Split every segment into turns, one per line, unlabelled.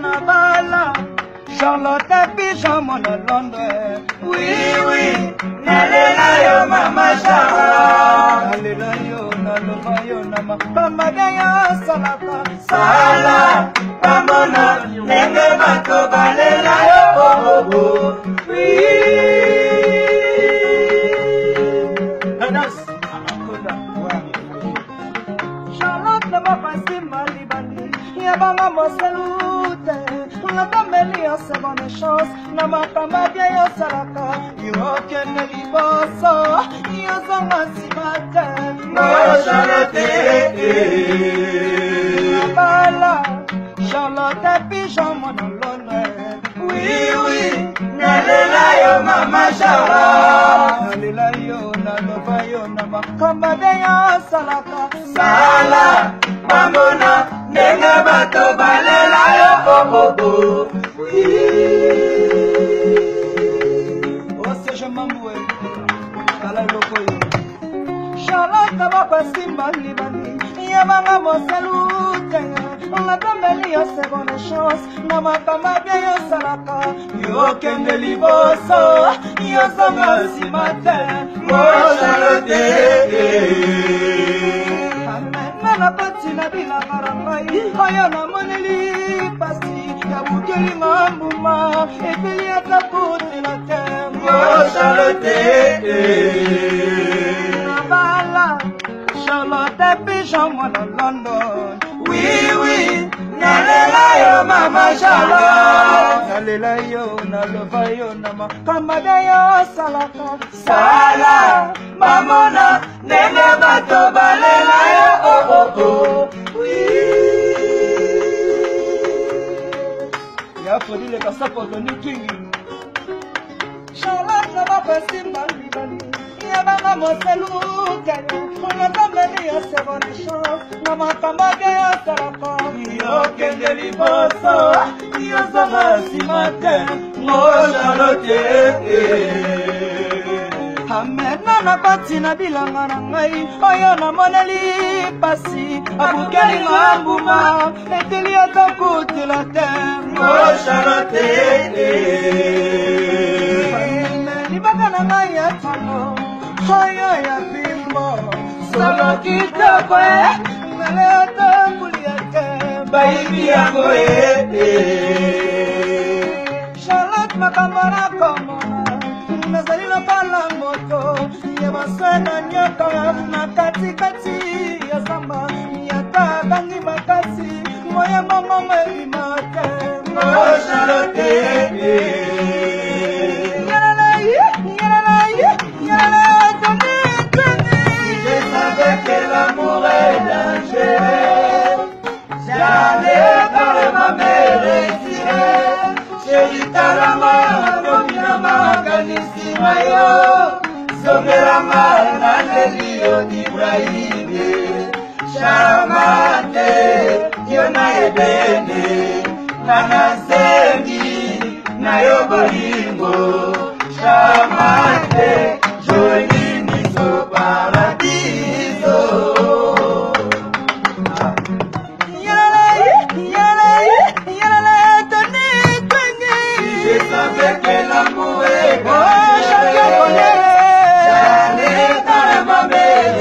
Nabala, Charlotte Pigeon, mon Londres. Oui, oui, nalela yo mama Charlotte. Nalela yo, nalova yo nama. Pamagaya salaka. Sala, pamona, nenge bato balela yo bobo. Oui. Charlotte ne va pas si mal libani. Yabanga moselute. La famille a ses bonnes chances. Namakamba bien yo salaka. Yo kene liboso. Yo zonga si matin. Mo Charlotte. Nabala. Charlotte Pigeon mon Londres. Oui, oui. Nalela yo mama Charlotte. Nalela yo nalova yo namakamba bien yo salaka. Sala. Mamona. Nenga bato balela yo bobo. Oh c'est je m'amoué. Kala loko yo. Charlotte va passer mali bani. Yabanga moselute. On la tombeli yo seconde chance. Namakamba bien yo salaka. Yo kende liboso. Yo zonga si matin. Mo Charlotte. Na pati na bila marangai aya na moneli pasi ya bukeli ngambuma eteli ataputi la tembo Charlotte Nabala Charlotte Pigeon mon London oui oui nalela yo mama Charlotte nalela yo nalova yo nama kamada yo salaka sala mamona nenge bato balela yo oui ya fodi le kasapo toni kingi Charlotte na ba pasimba libani ya banga moseluka on a tombé ya seconde chance na makamba ya salaka yo kende liboso yo zonga si matin mo Charlotte amena na pati na bilanga na ngai oyo na moneli pasi abukeli ngambuma eteli atakutila tembo Charlotte libaka na ngai ya tano oyo ya bimbo solo kitoko ngale atambuli ya tembo baibi yango Charlotte makambo na komona nazali lokala moto ya basana nyoka na katikati ya zamba yata bangi makasi moya mongo melimate mo Charlotte je savais que l'amour est dangereux j'allais dans ma mère retirée chérie talama domina makanisi mayo zongera mana lelio Ibrahim Charmante yona ebene nanasengi nayo bolingo Charmante joli miso paradiso avec l'amour est j'allais dans ma mère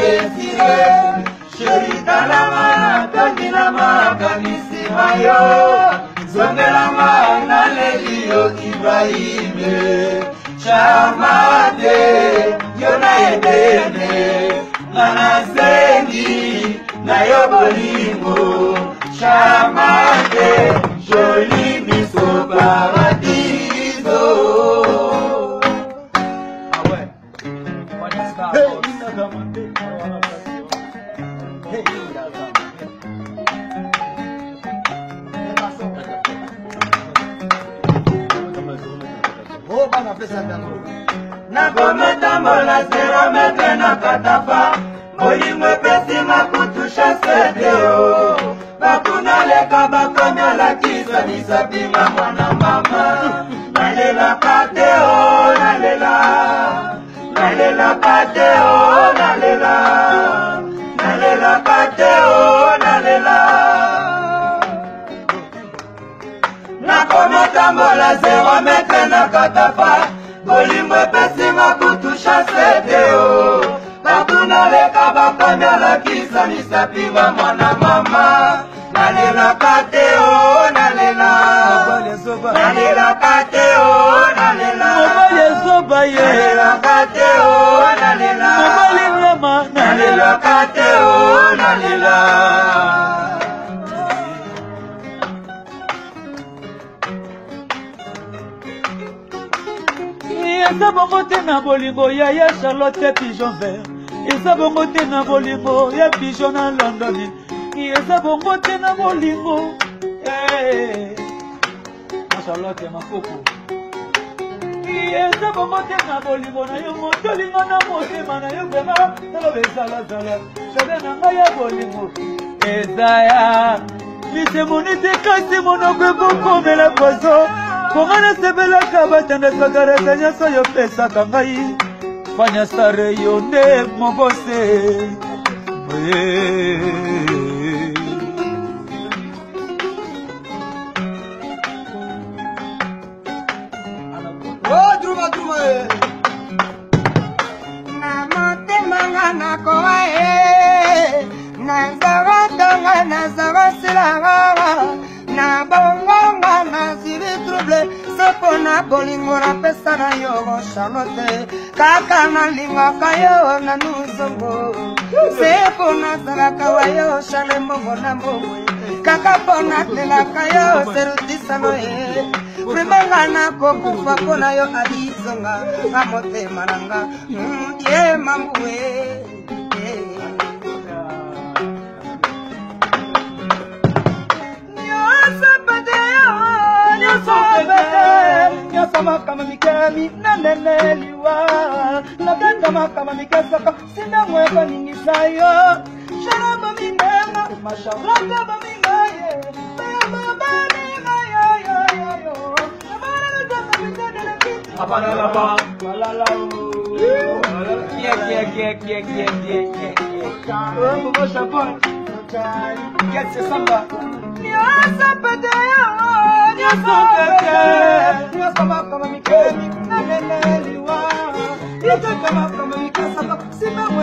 chérie dans la main tandi la makanisi mayo zongela mana lelio Ibrahim Charmante yona edene nanasengi nayo bolingo Charmante joli miso paradis. Ah ouais. What is that? Hey, oh, bana pesa ndako. Na kometa tambola 0 metre na katafa Molimwe pesi makutusha sedeo Bakuna leka bakomya la kisa nisapima mwana mama Nalela kateo nalela Nalela kateo nalela Nalela kateo nalela Nakoma tambola 0 metre na katafa Molimwe pesi makutusha sedeo Bakuna leka bakomya la kisa nisapima mwana mama Nalela kateo nalela Nalela kateo nalela Nalela kateo nalela Nalela kateo nalela
Eza bongo te na bolingo ya Charlotte Pigeon Vert Eza bongo te na bolingo ya Pigeon na London Eza bongo te na bolingo na Charlotte Makoko Eza bongo te na bolingo na yo motolingo na motema na yo vrema taloba ezalazala chabe na ngai ya bolingo eza ya lisemoni te kasi monoko ekokomela pozo Kongana sebelaka batandaka reka nyonso yo pesaka ngai fanya sare yo nde mobose
Na motema nga nakowa nazara tonga nazara silanga na bongonga nazili trouble sepo na bolingo na pesa na yo Charlotte kaka nalingaka yo na nuzongo sepo nazalaka wa yo Charles mbongo na mbongo kaka po natelaka yo serutisano Primenga na kokufa po na yo adizonga na motema nanga ye mambuwe Nyosama kama mikami naneneliwa Nakatama kama mikasaka sina mweka ningisayo Sharaba minema masharaka bamingaye Baba mingaye Abalala Sima